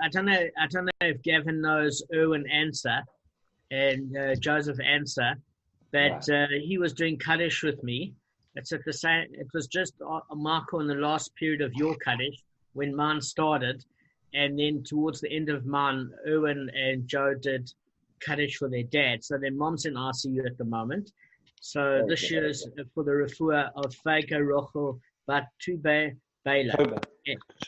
I don't know if Gavin knows Erwin Answer and Joseph Answer, but he was doing Kaddish with me. It's at the same. It was just a marker in the last period of your Kaddish when mine started, and then towards the end of mine, Erwin and Joe did Kaddish for their dad. So their mom's in ICU at the moment. So this year's for the refuah of Fago Rochel Bat Tube Baila.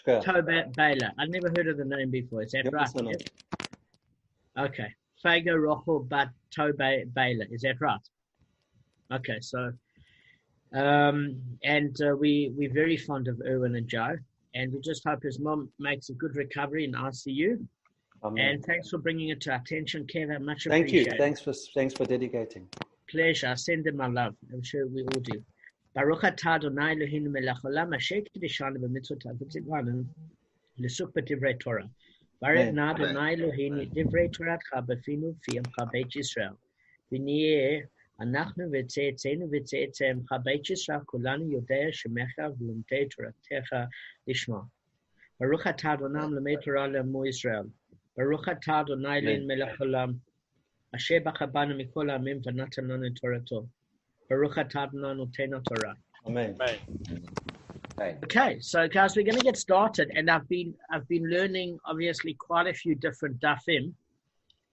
Toba Baila. I've never heard of the name before. Is that right? Yeah? Okay. Fago Rochel Bat Tobe Baila. Is that right? Okay. So, we're very fond of Erwin and Joe, and we just hope his mom makes a good recovery in ICU. Amen. And thanks for bringing it to our attention, Kevin. Much appreciated. Thank you. Thanks for dedicating. Pleasure. Send them my love. I'm sure we all do. Baruch atah Adonai Eloheinu melech haolam asher kiddushanu b'mitzvotav v'tzidkanu l'suk b'divrei Torah. Baruch na Adonai Eloheinu divrei Toratcha b'finu v'yamcha beit Yisrael. V'niyeh אנחנו וצאצאינו וצאצאיך בית ישראל כולנו יודע שמך ולומדי תורתך לשמה. ברוך אתה אדוני מלמד תורה לעמו ישראל. ברוך אתה אדוני אלוהינו מלך העולם אשר בך בנו מכל העמים ונתן לנו את תורתו. ברוך אתה אדוני נותן התורה. Amen. Okay, so guys, we're going to get started, and I've been learning obviously quite a few different dafim.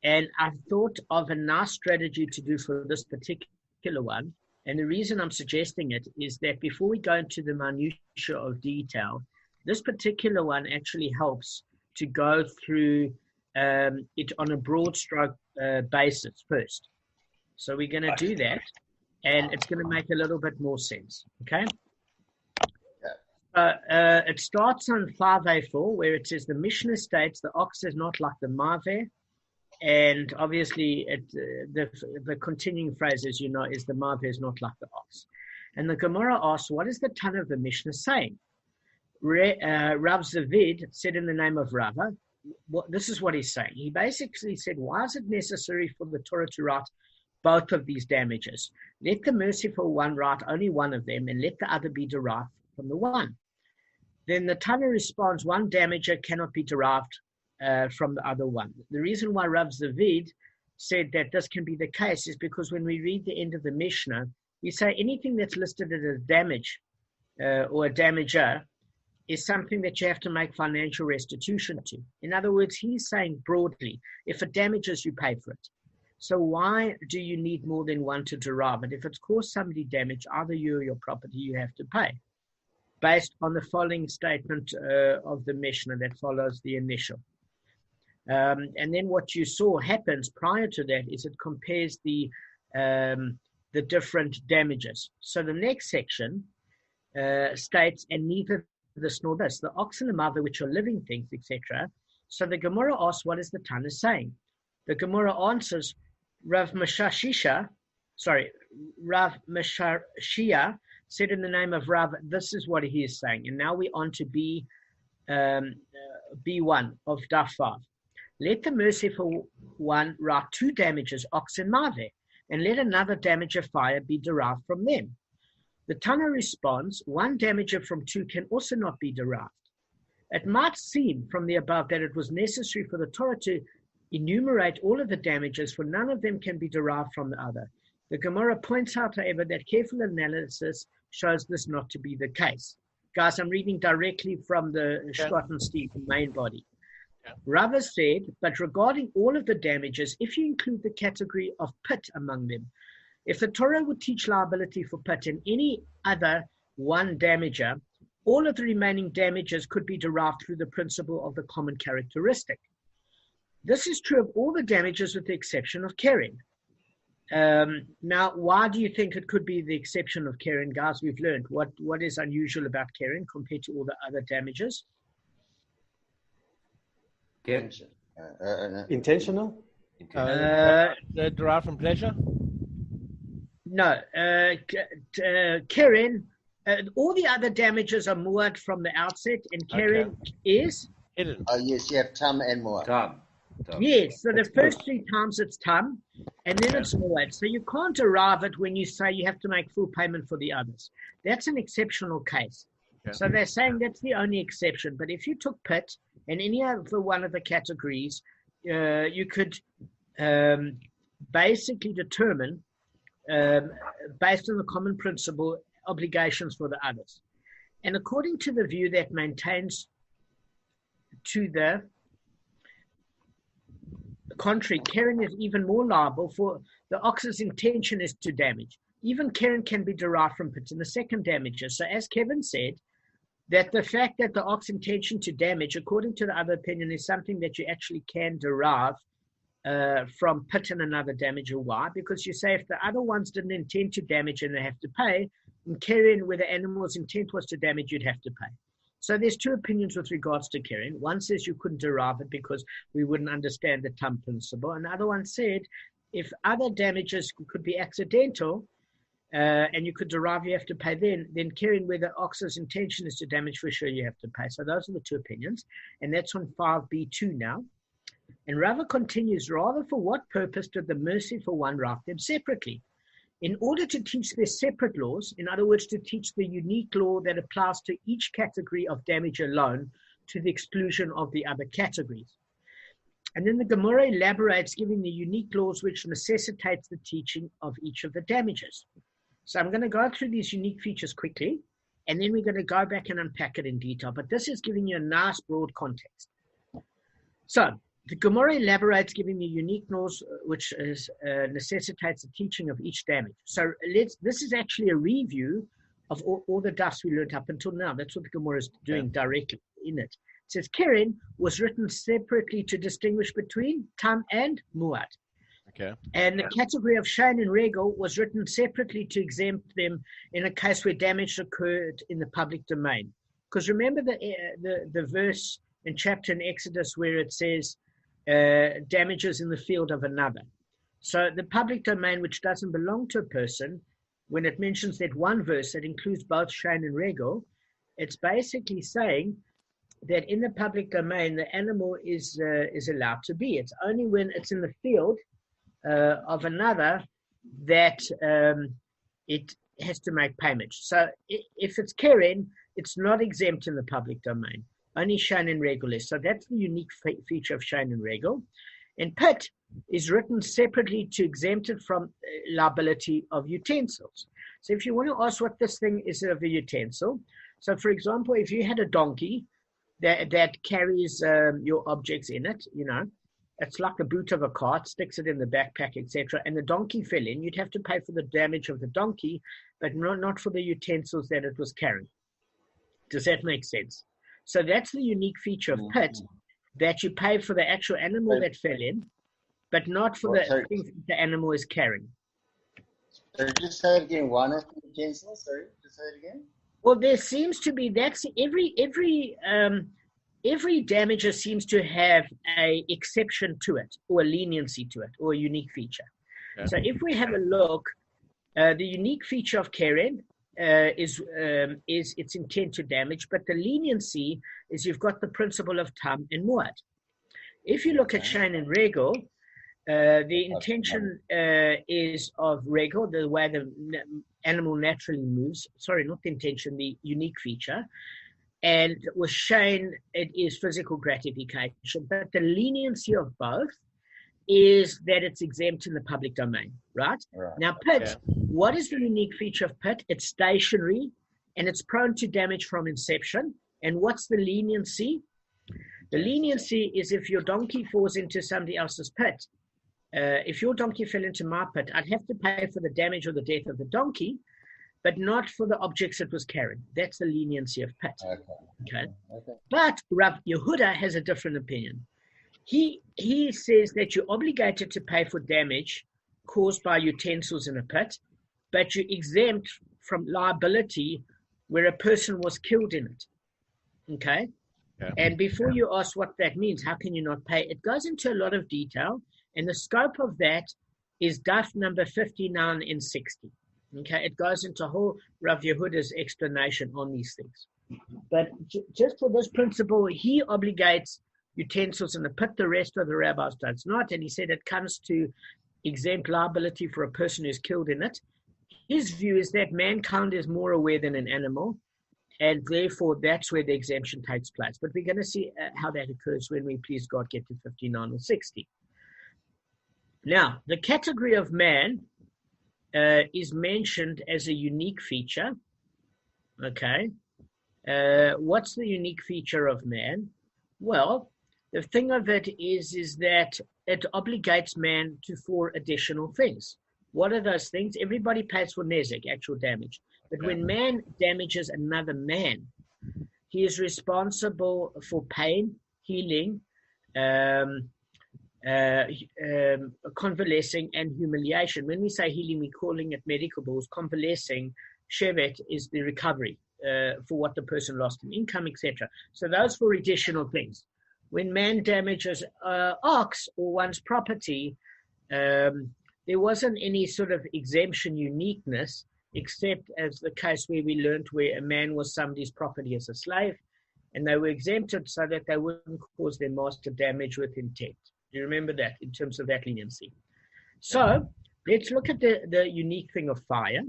And I've thought of a nice strategy to do for this particular one. And the reason I'm suggesting it is that before we go into the minutiae of detail, this particular one actually helps to go through it on a broad stroke basis first. So we're going to do that, and it's going to make a little bit more sense. Okay? It starts on 5a4, where it says the Mishnah states the ox is not like the maveh. And obviously, the continuing phrase, as you know, is the maveh is not like the ox. And the Gemara asks, what is the Tana of the Mishnah saying? Rav Zavid said in the name of Rava, this is what he's saying. He basically said, why is it necessary for the Torah to write both of these damages? Let the merciful one write only one of them, and let the other be derived from the one. Then the Tana responds, one damager cannot be derived from the other one. The reason why Rav Zavid said that this can be the case is because when we read the end of the Mishnah, we say anything that's listed as a damage or a damager is something that you have to make financial restitution to. In other words, he's saying broadly, if it damages, you pay for it. So why do you need more than one to derive it? If it's caused somebody damage, either you or your property, you have to pay, based on the following statement of the Mishnah that follows the initial. And then what you saw happens prior to that is it compares the different damages. So the next section states, and neither this nor this, the ox and the mother, which are living things, etc. So the Gemara asks, what is the Tana saying? The Gemara answers, Rav Meshashia said in the name of Rav, this is what he is saying. And now we're on to B1 of Daf 5. Let the merciful one write two damages, ox and maveh, and let another damager fire be derived from them. The Tana responds, one damager from two can also not be derived. It might seem from the above that it was necessary for the Torah to enumerate all of the damages, for none of them can be derived from the other. The Gemara points out, however, that careful analysis shows this not to be the case. Guys, I'm reading directly from the Schottenstein main body. Rava said, but regarding all of the damages, if you include the category of pit among them, if the Torah would teach liability for pit and any other one damager, all of the remaining damages could be derived through the principle of the common characteristic. This is true of all the damages with the exception of Keren. Now, why do you think it could be the exception of Keren? Guys, we've learned what is unusual about Keren compared to all the other damages. Intentional? Derived from pleasure? No. Keren, all the other damages are muad from the outset, and Keren is? Hidden. Oh, yes, you have tam and more. Tam. Yes, so the first three times it's tam, and then it's muad. So you can't derive it when you say you have to make full payment for the others. That's an exceptional case. Okay. So they're saying that's the only exception. But if you took pit and any other one of the categories, you could basically determine, based on the common principle, obligations for the others. And according to the view that maintains to the contrary, Keren is even more liable, for the ox's intention is to damage. Even Keren can be derived from pit in the second damages. So as Kevin said, that the fact that the ox's intention to damage, according to the other opinion, is something that you actually can derive from pit and another damager. Why? Because you say if the other ones didn't intend to damage and they have to pay, and Keren, where the animal's intent was to damage, you'd have to pay. So there's two opinions with regards to Keren. One says you couldn't derive it because we wouldn't understand the Tam principle. And the other one said if other damages could be accidental and you could derive, you have to pay then Keren, where the ox's intention is to damage, for sure you have to pay. So those are the two opinions. And that's on 5b2 now. And Rava continues, rather for what purpose did the merciful one write them separately? In order to teach their separate laws, in other words, to teach the unique law that applies to each category of damage alone to the exclusion of the other categories. And then the Gemara elaborates, giving the unique laws which necessitates the teaching of each of the damages. So I'm going to go through these unique features quickly, and then we're going to go back and unpack it in detail. But this is giving you a nice broad context. So the Gemara elaborates, giving the unique laws which necessitates the teaching of each damage. So this is actually a review of all the dust we learned up until now. That's what the Gemara is doing directly in it. It says Keren was written separately to distinguish between Tam and Muad. Okay. And the category of Shein and Regal was written separately to exempt them in a case where damage occurred in the public domain. Because remember the verse in chapter in Exodus where it says damages in the field of another. So the public domain, which doesn't belong to a person, when it mentions that one verse that includes both Shein and Regal, it's basically saying that in the public domain, the animal is allowed to be. It's only when it's in the field of another that it has to make payment. So if it's Keren, it's not exempt in the public domain. Only Shein and Regal is. So that's the unique feature of Shein and Regal. And pit is written separately to exempt it from liability of utensils. So if you want to ask what this thing is of a utensil, so for example, if you had a donkey that carries your objects in it, it's like the boot of a cart, sticks it in the backpack, etc., and the donkey fell in, you'd have to pay for the damage of the donkey, but not for the utensils that it was carrying. Does that make sense? So that's the unique feature of pit, that you pay for the actual animal that fell in, but not for the things that the animal is carrying. So just say it again, one of the utensils, sorry, just say it again. Well, there seems to be, that's every damager seems to have a exception to it, or a leniency to it, or a unique feature. Okay. So if we have a look, the unique feature of Keren is its intent to damage, but the leniency is you've got the principle of Tam and Muad. If you look at Shein and Regal, the intention is of Regal, the way the animal naturally moves. Sorry, not the intention, the unique feature. And with Shein, it is physical gratification. But the leniency of both is that it's exempt in the public domain, right? Now, pit, what is the unique feature of pit? It's stationary, and it's prone to damage from inception. And what's the leniency? The leniency is if your donkey falls into somebody else's pit. If your donkey fell into my pit, I'd have to pay for the damage or the death of the donkey, but not for the objects it was carrying. That's the leniency of pit. Okay. But Rav Yehuda has a different opinion. He says that you're obligated to pay for damage caused by utensils in a pit, but you're exempt from liability where a person was killed in it. Okay? Yeah. And before you ask what that means, how can you not pay? It goes into a lot of detail, and the scope of that is daf number 59 and 60. Okay, it goes into whole Rav Yehuda's explanation on these things. But just for this principle, he obligates utensils in the pit, the rest of the rabbis does not. And he said it comes to exempt liability for a person who's killed in it. His view is that mankind is more aware than an animal. And therefore, that's where the exemption takes place. But we're going to see how that occurs when we, please God, get to 59 or 60. Now, the category of man is mentioned as a unique feature. Okay. What's the unique feature of man? Well, the thing of it is that it obligates man to 4 additional things. What are those things? Everybody pays for nezek, actual damage. But when man damages another man, he is responsible for pain, healing, convalescing, and humiliation. When we say healing, we're calling it medical bills. Convalescing, shevet, is the recovery for what the person lost in income, etc. So those 4 additional things. When man damages ox or one's property, there wasn't any sort of exemption uniqueness, except as the case where we learned where a man was somebody's property as a slave, and they were exempted so that they wouldn't cause their master damage with intent. Do you remember that in terms of that leniency? So let's look at the unique thing of fire.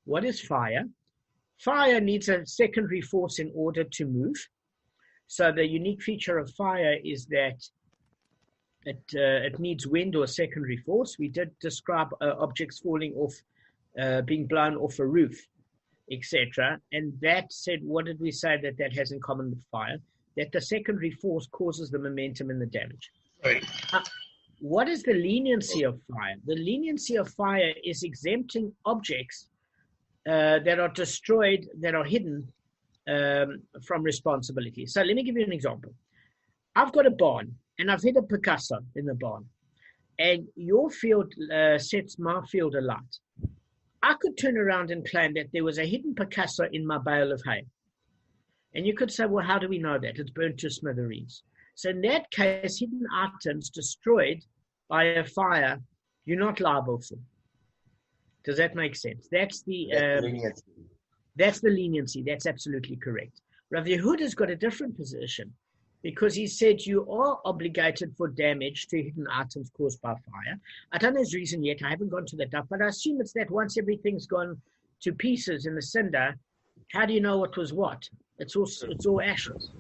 What is fire? Fire needs a secondary force in order to move. So the unique feature of fire is that it needs wind or secondary force. We did describe objects falling off, being blown off a roof, etc. And that said, what did we say that has in common with fire? That the secondary force causes the momentum and the damage. Right. What is the leniency of fire? The leniency of fire is exempting objects that are destroyed, that are hidden from responsibility. So let me give you an example. I've got a barn, and I've hit a Picasso in the barn, and your field sets my field alight. I could turn around and claim that there was a hidden Picasso in my bale of hay. And you could say, well, how do we know that? It's burnt to smithereens. So in that case, hidden items destroyed by a fire, you're not liable for. Does that make sense? That's the leniency. That's absolutely correct. Rav Yehuda's got a different position, because he said you are obligated for damage to hidden items caused by fire. I don't know his reason yet. I haven't gone to that up, but I assume it's that once everything's gone to pieces in the cinder, how do you know what was what? It's all ashes,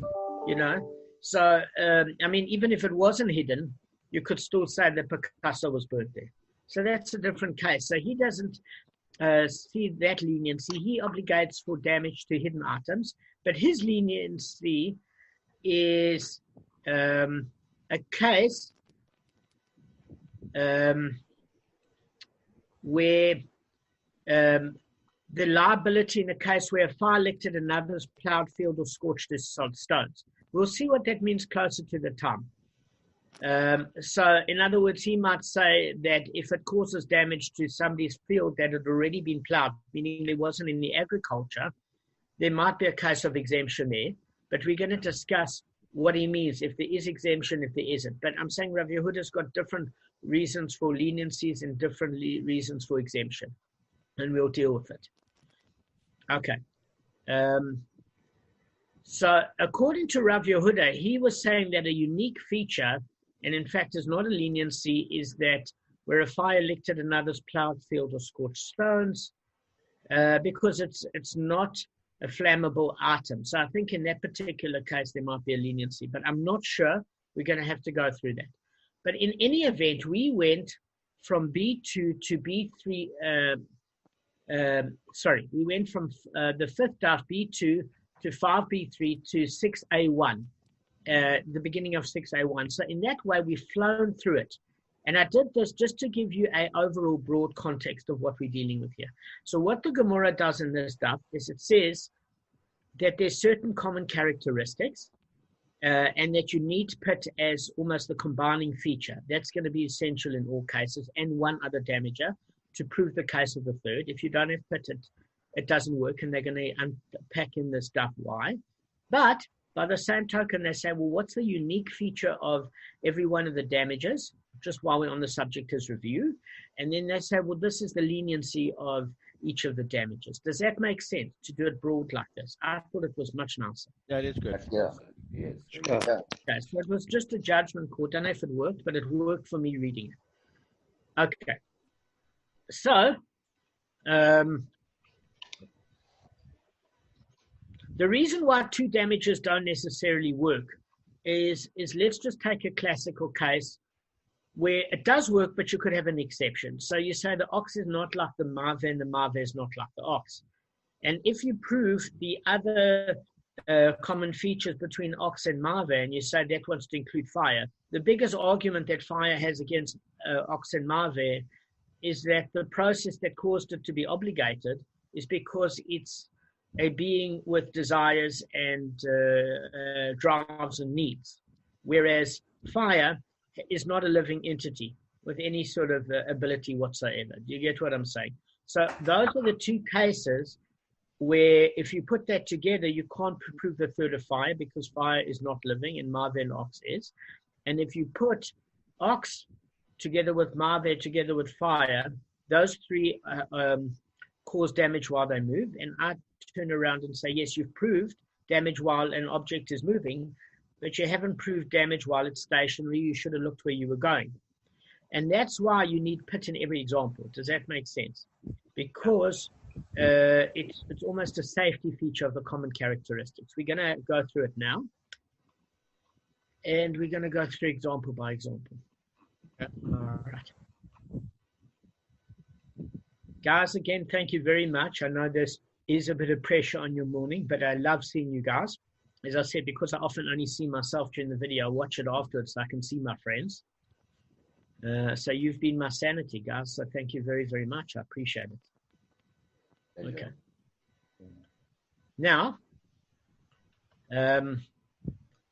you know? So, I mean, even if it wasn't hidden, you could still say that Picasso was burnt there. So that's a different case. So he doesn't see that leniency. He obligates for damage to hidden items, but his leniency is a case where the liability in a case where a fire lifted another's plowed field or scorched his stones. We'll see what that means closer to the time. So in other words, he might say that if it causes damage to somebody's field that had already been plowed, meaning there wasn't any agriculture, there might be a case of exemption there. But we're going to discuss what he means, if there is exemption, if there isn't. But I'm saying Rav Yehuda's got different reasons for leniencies and different reasons for exemption. And we'll deal with it. Okay. So according to Rav Yehuda, he was saying that a unique feature, and in fact is not a leniency, is that where a fire licked at another's plowed field or scorched stones, because it's not a flammable item. So I think in that particular case, there might be a leniency, but I'm not sure. We're going to have to go through that. But in any event, we went from B2 to B3, we went from the fifth daf B2 to 5B3 to 6A1, the beginning of 6A1. So in that way, we've flown through it. And I did this just to give you an overall broad context of what we're dealing with here. So what the Gemara does in this daf is it says that there's certain common characteristics and that you need pit as almost the combining feature. That's going to be essential in all cases, and one other damager to prove the case of the third. If you don't have pit, it doesn't work, and they're going to unpack in this stuff why. But by the same token, they say, well, what's the unique feature of every one of the damages, just while we're on the subject as review? And then they say, well, this is the leniency of each of the damages. Does that make sense to do it broad like this? I thought it was much nicer. Yeah, it is good. Yeah. Yes. Yeah. Okay, so it was just a judgment call. Don't know if it worked, but it worked for me reading it. Okay. So, The reason why two damages don't necessarily work is let's just take a classical case where it does work, but you could have an exception. So you say the ox is not like the mave and the mave is not like the ox. And if you prove the other common features between ox and mave, and you say that wants to include fire, the biggest argument that fire has against ox and mave is that the process that caused it to be obligated is because it's a being with desires and drives and needs, whereas fire is not a living entity with any sort of ability whatsoever. Do you get what I'm saying? So those are the two cases where if you put that together, you can't prove the third of fire because fire is not living and mave and ox is. And if you put ox together with mave together with fire, those three cause damage while they move. And I turn around and say, yes, you've proved damage while an object is moving, but you haven't proved damage while it's stationary. You should have looked where you were going. And that's why you need pit in every example. Does that make sense? Because it's almost a safety feature of the common characteristics. We're going to go through it now. And we're going to go through example by example. All right. Guys, again, thank you very much. I know this is a bit of pressure on your morning, but I love seeing you guys. As I said, because I often only see myself during the video, I watch it afterwards so I can see my friends. So you've been my sanity, guys. So thank you very, very much. I appreciate it. Okay. Now,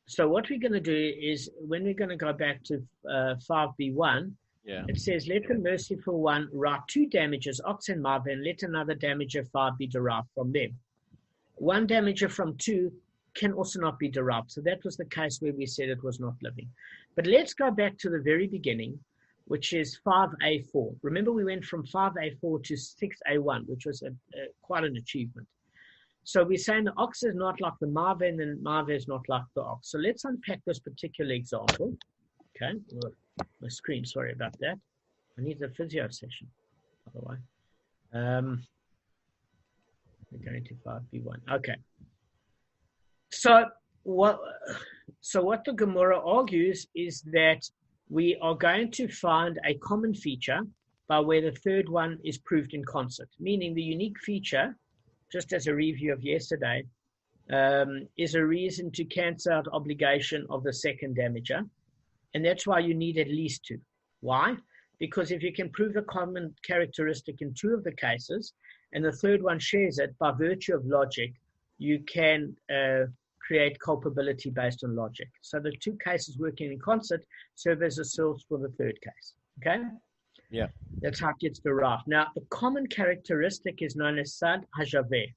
so what we're going to do is when we're going to go back to 5b1, it says, let the merciful one write two damages, ox and mave, and let another damager 5 be derived from them. One damager from 2 can also not be derived. So that was the case where we said it was not living. But let's go back to the very beginning, which is 5a4. Remember, we went from 5a4 to 6a1, which was quite an achievement. So we're saying the ox is not like the mave, and the mave is not like the ox. So let's unpack this particular example. Okay, my screen, sorry about that. I need the physio session, by the way. We're going to 5b1. Okay. So what the Gemara argues is that we are going to find a common feature by where the third one is proved in concert, meaning the unique feature, just as a review of yesterday, is a reason to cancel out obligation of the second damager. And that's why you need at least 2. Why? Because if you can prove a common characteristic in 2 of the cases, and the third one shares it, by virtue of logic, you can create culpability based on logic. So the 2 cases working in concert serve as a source for the third case. Okay? Yeah. That's how it gets derived. Now, the common characteristic is known as sad hajaveh.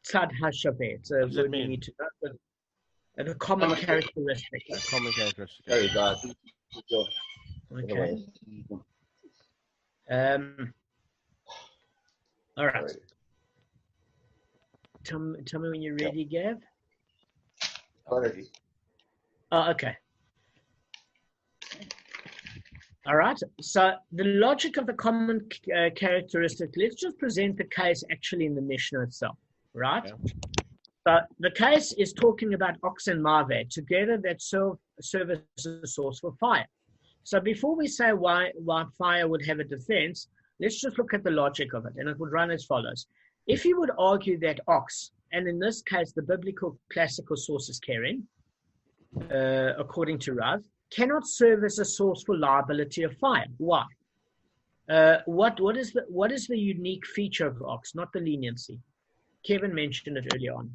Sad hajaveh. It's a word we need to know. But a common characteristic. A common characteristic. There you go. Okay. All right. Tell me when you're ready, Gav. Already. Oh, okay. All right. So the logic of the common characteristic, let's just present the case actually in the Mishnah itself, right? Yeah. So the case is talking about ox and mave together that serve as a source for fire. So before we say why fire would have a defense, let's just look at the logic of it, and it would run as follows. If you would argue that ox, and in this case the biblical classical source is Keren, according to Rav, cannot serve as a source for liability of fire. Why? What is the unique feature of ox, not the leniency? Kevin mentioned it earlier on.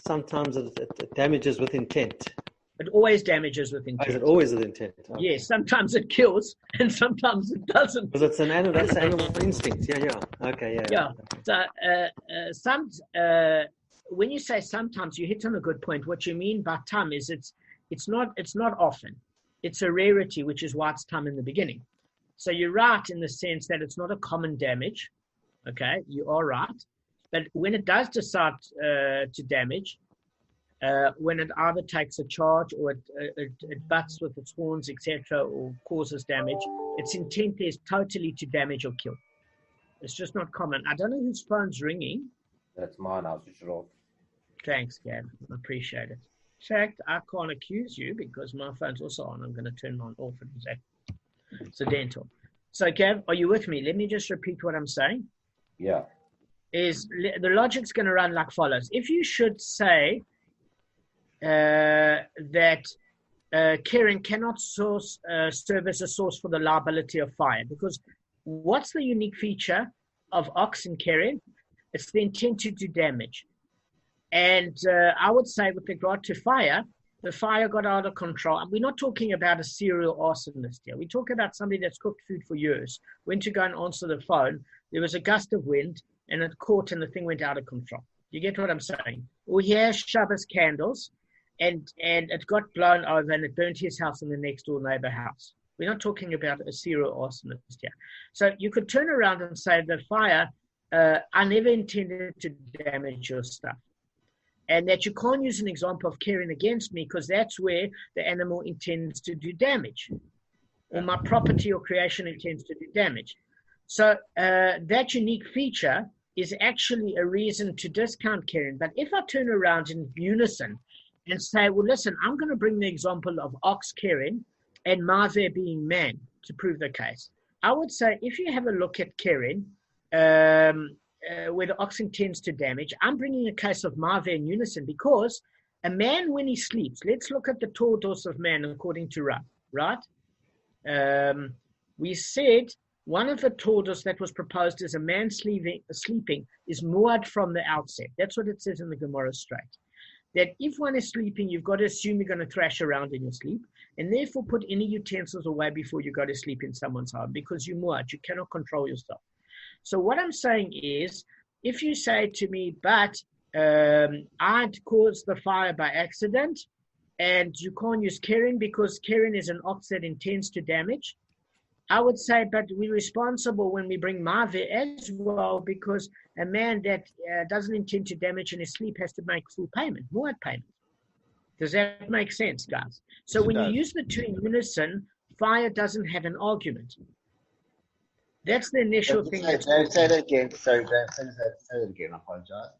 Sometimes it damages with intent. It always damages with intent. Is it always with intent? Oh. Yes, sometimes it kills and sometimes it doesn't. Because it's that's animal instinct. Yeah. Okay, yeah. So when you say sometimes, you hit on a good point. What you mean by tam is it's not often. It's a rarity, which is why it's tam in the beginning. So you're right in the sense that it's not a common damage. Okay, you are right. But when it does decide to damage, when it either takes a charge or it butts with its horns, etc., or causes damage, its intent is totally to damage or kill. It's just not common. I don't know whose phone's ringing. That's mine. I'll switch it off. Thanks, Gab. I appreciate it. In fact, I can't accuse you because my phone's also on. I'm going to turn mine off. It's accidental. So, Gab, are you with me? Let me just repeat what I'm saying. Yeah. Is the logic's going to run like follows. If you should say that Karen cannot serve as a source for the liability of fire, because what's the unique feature of ox and Karen? It's the intent to do damage. And I would say with regard to fire, the fire got out of control. And we're not talking about a serial arsonist here. We talk about somebody that's cooked food for years, went to go and answer the phone. There was a gust of wind, and it caught, and the thing went out of control. You get what I'm saying? Or he has Shabbos candles, and it got blown over, and it burnt his house and the next door neighbor house. We're not talking about a serial arsonist here. So you could turn around and say the fire, I never intended to damage your stuff. And that you can't use an example of caring against me because that's where the animal intends to do damage, or my property or creation intends to do damage. So that unique feature is actually a reason to discount caring. But if I turn around in unison and say, well, listen, I'm going to bring the example of ox caring and Mave being man to prove the case, I would say if you have a look at caring, where the ox intends to damage, I'm bringing a case of Mave in unison because a man, when he sleeps, let's look at the tordos of man according to Rav, right? We said one of the tordos that was proposed as a man sleeping is muad from the outset. That's what it says in the Gemara straight. That if one is sleeping, you've got to assume you're going to thrash around in your sleep, and therefore put any utensils away before you go to sleep in someone's home because you're muad, you cannot control yourself. So what I'm saying is, if you say to me, but I'd caused the fire by accident, and you can't use Keren because Keren is an ox that intends to damage, I would say, but we're responsible when we bring Mave as well because a man that doesn't intend to damage in his sleep has to make full payment, muad payment. Does that make sense, guys? So when you use the two in unison, fire doesn't have an argument. That's the initial thing. Say that again. Sorry, Dan. Say that again. I apologize.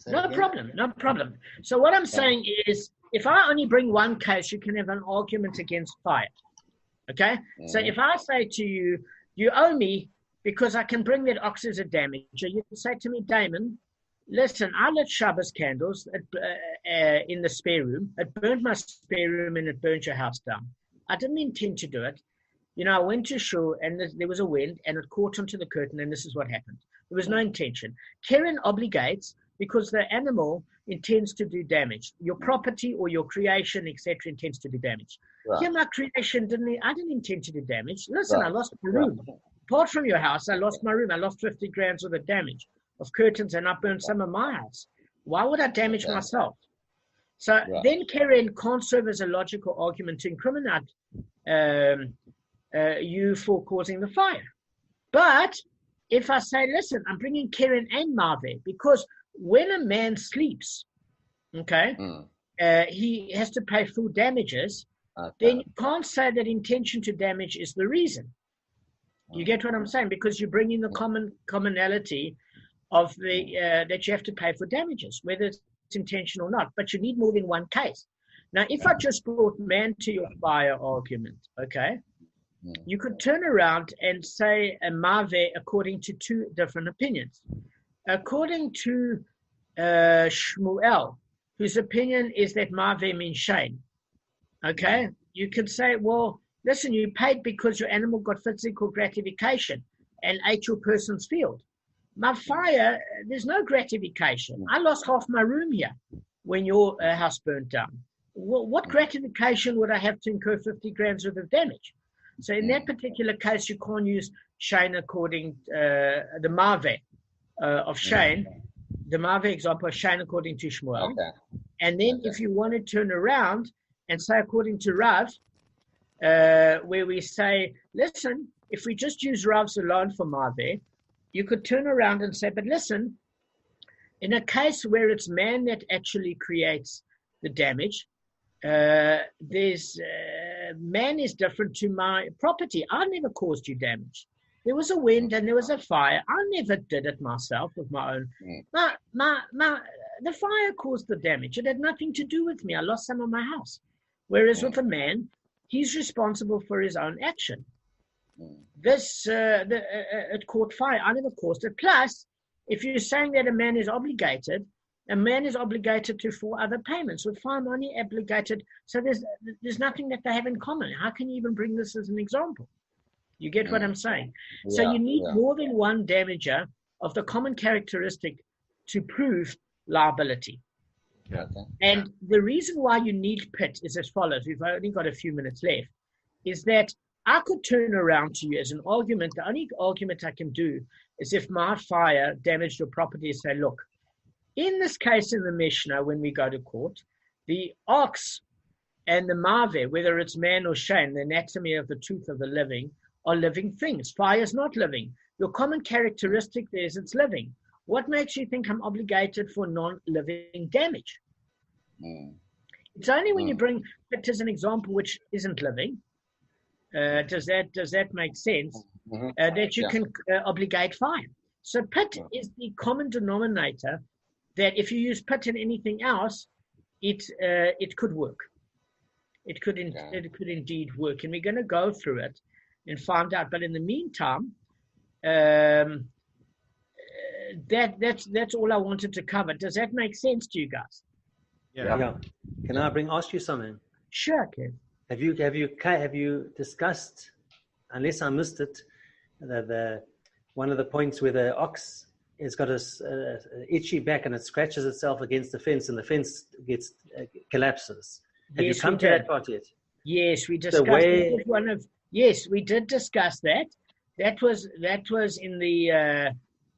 No problem. So what I'm saying is, if I only bring one case, you can have an argument against fire. Okay? Mm-hmm. So if I say to you, you owe me because I can bring that ox as a damager, you can say to me, Damon, listen, I lit Shabbos candles in the spare room. It burnt my spare room and it burnt your house down. I didn't intend to do it. You know, I went to shul and there was a wind and it caught onto the curtain and this is what happened. There was no intention. Keren obligates because the animal intends to do damage. Your property or your creation, etc., intends to do damage. Right. Yeah, my creation I didn't intend to do damage. Listen, right. I lost my room. Right. Apart from your house, I lost my room. I lost 50 grams worth of damage of curtains and I burned some of my house. Why would I damage myself? So then Keren can't serve as a logical argument to incriminate you for causing the fire. But if I say, listen, I'm bringing Keren and Mave because when a man sleeps, he has to pay full damages, then you can't say that intention to damage is the reason. You get what I'm saying? Because you bring in the commonality of the that you have to pay for damages, whether it's intentional or not. But you need more than one case. Now, if I just brought man to your fire argument, you could turn around and say a Mave according to two different opinions. According to Shmuel, whose opinion is that Mave means shame, you could say, well, listen, you paid because your animal got physical gratification and ate your person's field. My fire, there's no gratification. I lost half my room here when your house burnt down. What gratification would I have to incur 50 grams worth of damage? So in that particular case, you can't use Shane according the Mave of Shane, the Mave example of Shane according to Shmuel. And then if you want to turn around and say according to Rav, where we say, listen, if we just use Rav's alone for Mave, you could turn around and say, but listen, in a case where it's man that actually creates the damage, there's man is different to my property. I never caused you damage. There was a wind and there was a fire. I never did it myself with my own. the fire caused the damage. It had nothing to do with me. I lost some of my house. Whereas with a man, he's responsible for his own action. It caught fire. I never caused it. Plus, if you're saying that a man is obligated to 4 other payments. With fire, I'm only obligated. So there's nothing that they have in common. How can you even bring this as an example? You get what I'm saying? So you need more than one damager of the common characteristic to prove liability. And the reason why you need pit is as follows. We've only got a few minutes left. Is that I could turn around to you as an argument. The only argument I can do is if my fire damaged your property, say, look, in this case in the Mishnah, when we go to court, the ox and the maveh, whether it's man or shane, the anatomy of the tooth of the living, are living things. Fire is not living. Your common characteristic there is it's living. What makes you think I'm obligated for non-living damage? It's only when you bring it as an example which isn't living, does that make sense, that you can obligate fire. So pit is the common denominator that if you use pit in anything else, it could work. It could indeed work. And we're going to go through it and find out. But in the meantime, that's all I wanted to cover. Does that make sense to you guys? Yeah. Can I ask you something? Sure, Kev. Have you discussed, unless I missed it, one of the points where the ox has got a itchy back and it scratches itself against the fence and the fence collapses? Have you come to that part yet? Yes, we discussed Yes, we did discuss that. That was in the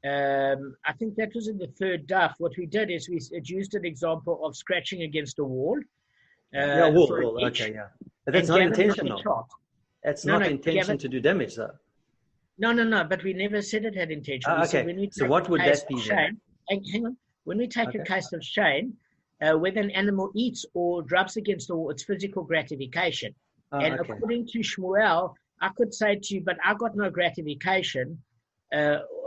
I think that was in the third daf. What we did is we used an example of scratching against a wall. Wall. Okay, yeah. But that's not intentional. That's not intention to do damage, though. No. But we never said it had intention. Okay. So what would that be then? Hang on. When we take a case of shame, whether an animal eats or rubs against the wall, it's physical gratification. According to Shmuel, I could say to you, but I got no gratification.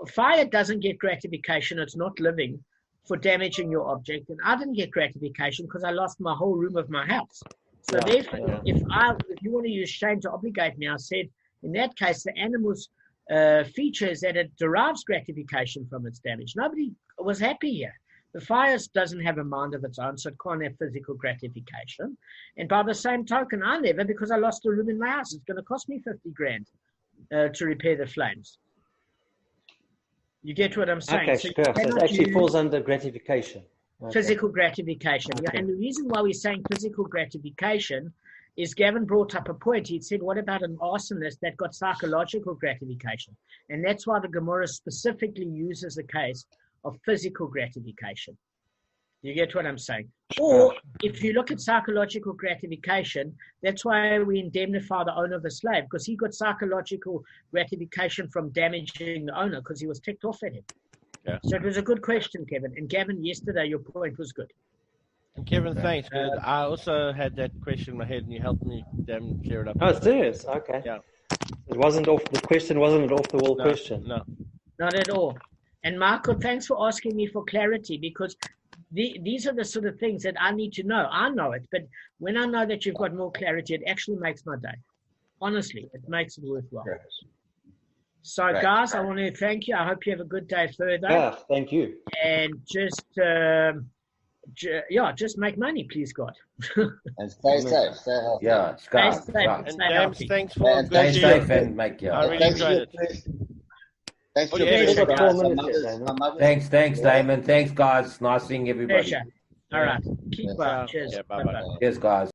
Fire doesn't get gratification. It's not living for damaging your object. And I didn't get gratification because I lost my whole room of my house. So therefore, if you want to use shame to obligate me, I said, in that case, the animal's feature is that it derives gratification from its damage. Nobody was happy here. The fire doesn't have a mind of its own, so it can't have physical gratification. And by the same token, I never, because I lost a room in my house. It's going to cost me 50 grand to repair the flames. You get what I'm saying? Okay, so it actually falls under gratification. Physical gratification. Okay. Yeah, and the reason why we're saying physical gratification is Gavin brought up a point. He said, what about an arsonist that got psychological gratification? And that's why the Gemara specifically uses a case of physical gratification. You get what I'm saying? Or if you look at psychological gratification, that's why we indemnify the owner of the slave, because he got psychological gratification from damaging the owner because he was ticked off at him. Yeah. So it was a good question, Kevin. And Gavin, yesterday your point was good. And Kevin, thanks. I also had that question in my head, and you helped me clear it up. Oh, serious? Okay. Yeah. The question wasn't an off-the-wall question. No. Not at all. And Michael, thanks for asking me for clarity, because these are the sort of things that I need to know. I know it, but when I know that you've got more clarity, it actually makes my day. Honestly, it makes it worthwhile. Yes. So, guys, I want to thank you. I hope you have a good day further. Yeah, thank you. And just make money, please, God. And stay safe. Stay healthy. Yeah, stay safe. And James, thanks for stay safe and make your. I really enjoyed it. Thanks for your Thanks, Damon. Thanks, guys. Nice seeing everybody. Pleasure. All right. Keep well. Cheers. Yeah, bye-bye. Cheers, guys.